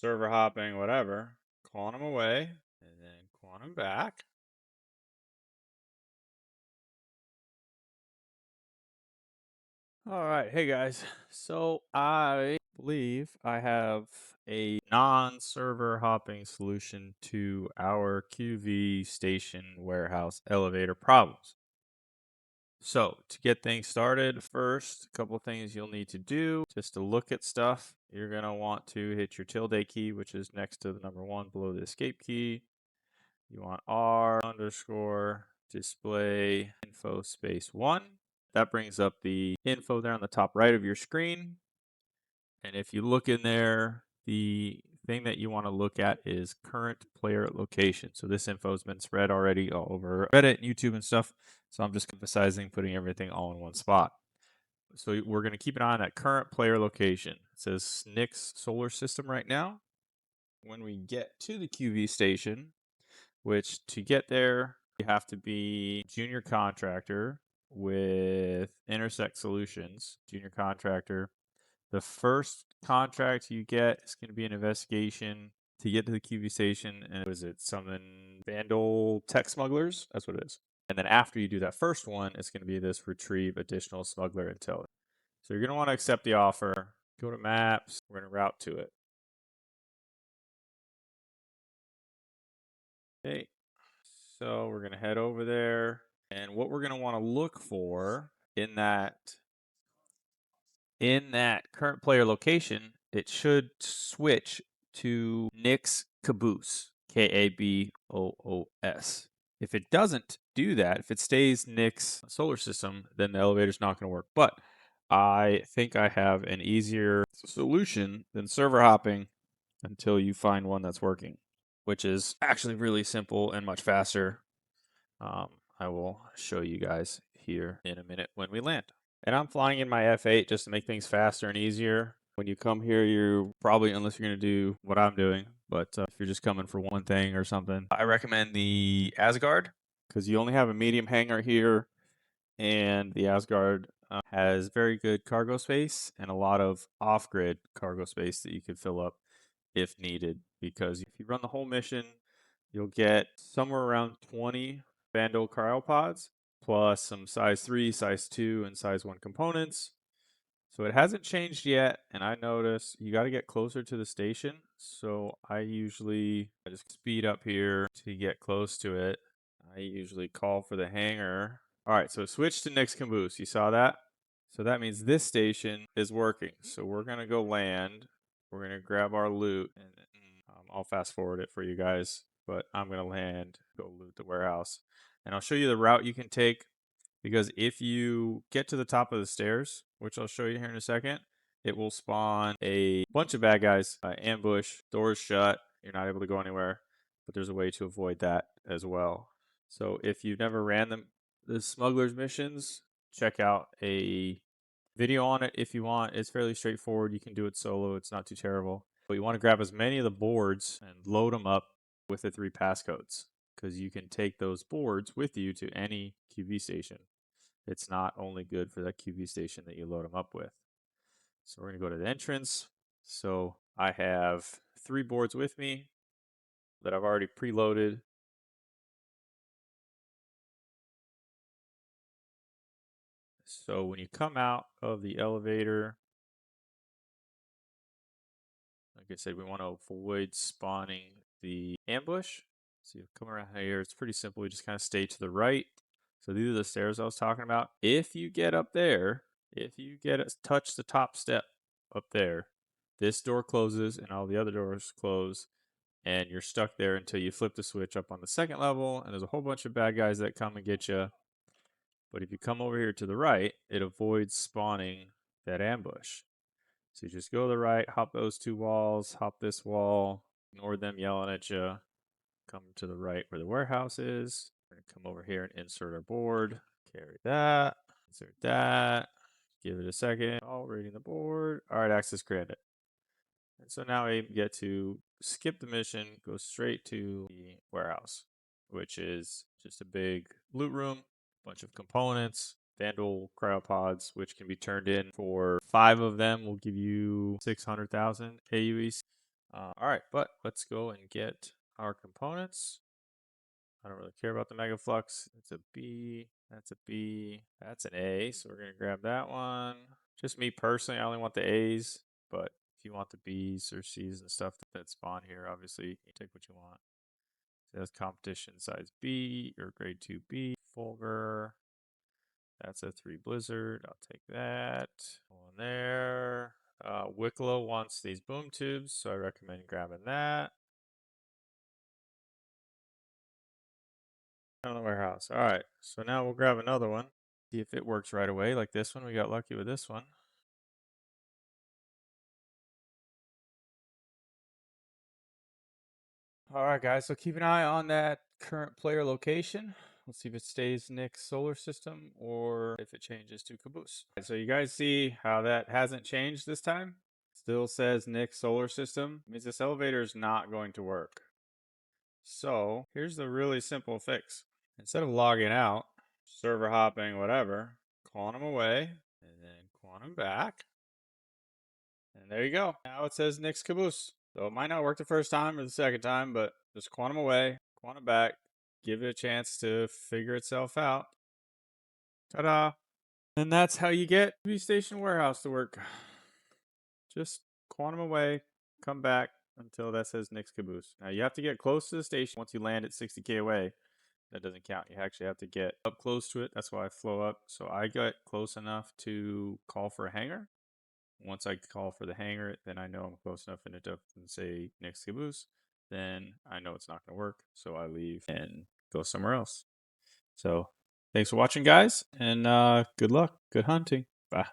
server hopping, whatever, calling them away, and then calling them back. All right, hey guys. So I believe I have a non-server hopping solution to our QV station warehouse elevator problems. So to get things started, first, a couple things you'll need to do just to look at stuff. You're gonna want to hit your tilde key, which is next to the number 1 below the escape key. You want R underscore display info space 1. That brings up the info there on the top right of your screen. And if you look in there, the thing that you want to look at is current player location. So this info has been spread already all over Reddit, YouTube, and stuff. So I'm just emphasizing putting everything all in one spot. So we're going to keep an eye on that current player location. It says Nick's solar system right now. When we get to the QV station, which to get there, you have to be junior contractor with Intersect Solutions, junior contractor. The first contract you get is going to be an investigation to get to the QV station. And was it summon Vandal tech smugglers? That's what it is. And then after you do that first one, it's going to be this retrieve additional smuggler intel. So you're going to want to accept the offer. Go to maps. We're going to route to it. Okay. So we're going to head over there. And what we're going to want to look for in that current player location, it should switch to Nick's Caboose, Kaboos. If it doesn't do that, if it stays Nick's solar system, then the elevator's not going to work. But I think I have an easier solution than server hopping until you find one that's working, which is actually really simple and much faster. I will show you guys here in a minute when we land. And I'm flying in my F8 just to make things faster and easier. When you come here, you're probably, unless you're going to do what I'm doing, but if you're just coming for one thing or something, I recommend the Asgard because you only have a medium hangar here, and the Asgard has very good cargo space and a lot of off-grid cargo space that you can fill up if needed. Because if you run the whole mission, you'll get somewhere around 20 Vandal cryopods plus some size 3, size 2, and size 1 components. So it hasn't changed yet, and I notice you got to get closer to the station. So I just speed up here to get close to it. I usually call for the hangar. All right, so switch to Nick's Caboose. You saw that? So that means this station is working. So we're going to go land. We're going to grab our loot, and I'll fast forward it for you guys, but I'm going to land, go loot the warehouse. And I'll show you the route you can take, because if you get to the top of the stairs, which I'll show you here in a second, it will spawn a bunch of bad guys, ambush, doors shut, you're not able to go anywhere, but there's a way to avoid that as well. So if you've never ran the smugglers missions, check out a video on it if you want. It's fairly straightforward. You can do it solo. It's not too terrible. But you want to grab as many of the boards and load them up with the 3 passcodes, because you can take those boards with you to any QV station. It's not only good for that QV station that you load them up with. So we're going to go to the entrance. So I have 3 boards with me that I've already preloaded. So when you come out of the elevator, like I said, we want to avoid spawning the ambush. So you come around here, it's pretty simple. We just kind of stay to the right. So these are the stairs I was talking about. If you get up there, if you touch the top step up there, this door closes and all the other doors close, and you're stuck there until you flip the switch up on the second level, and there's a whole bunch of bad guys that come and get you. But if you come over here to the right, it avoids spawning that ambush. So you just go to the right, hop those 2 walls, hop this wall, ignore them yelling at you. Come to the right where the warehouse is. We're going to come over here and insert our board. Carry that. Insert that. Give it a second. All reading the board. All right, access granted. And so now we get to skip the mission, go straight to the warehouse, which is just a big loot room, bunch of components, Vandal cryopods, which can be turned in for 5 of them will give you 600,000 AUEs. All right, but let's go and get our components. I don't really care about the Mega Flux. It's a B. That's a B. That's an A. So we're going to grab that one. Just me personally, I only want the A's. But if you want the B's or C's and stuff that spawn here, obviously you take what you want. So that's competition size B or grade 2B. Fulgur. That's a 3 Blizzard. I'll take that. One there. Wicklow wants these boom tubes, so I recommend grabbing that. On the warehouse. All right, so now we'll grab another one. See if it works right away, like this one. We got lucky with this one. All right, guys, so keep an eye on that current player location. Let's see if it stays Nick's solar system or if it changes to Caboose. So you guys see how that hasn't changed this time? Still says Nick's solar system. Means this elevator is not going to work. So here's the really simple fix. Instead of logging out, server hopping, whatever, quantum away, and then quantum back. And there you go. Now it says Nick's Caboose. So it might not work the first time or the second time, but just quantum away, quantum back, give it a chance to figure itself out. Ta-da! And that's how you get TV Station Warehouse to work. Just quantum away, come back until that says Nick's Caboose. Now you have to get close to the station once you land at 60k away. That doesn't count. You actually have to get up close to it. That's why I flow up. So I got close enough to call for a hangar. Once I call for the hangar, then I know I'm close enough and it doesn't say Nick's Caboose. Then I know it's not going to work. So I leave and go somewhere else. So thanks for watching, guys. And good luck. Good hunting. Bye.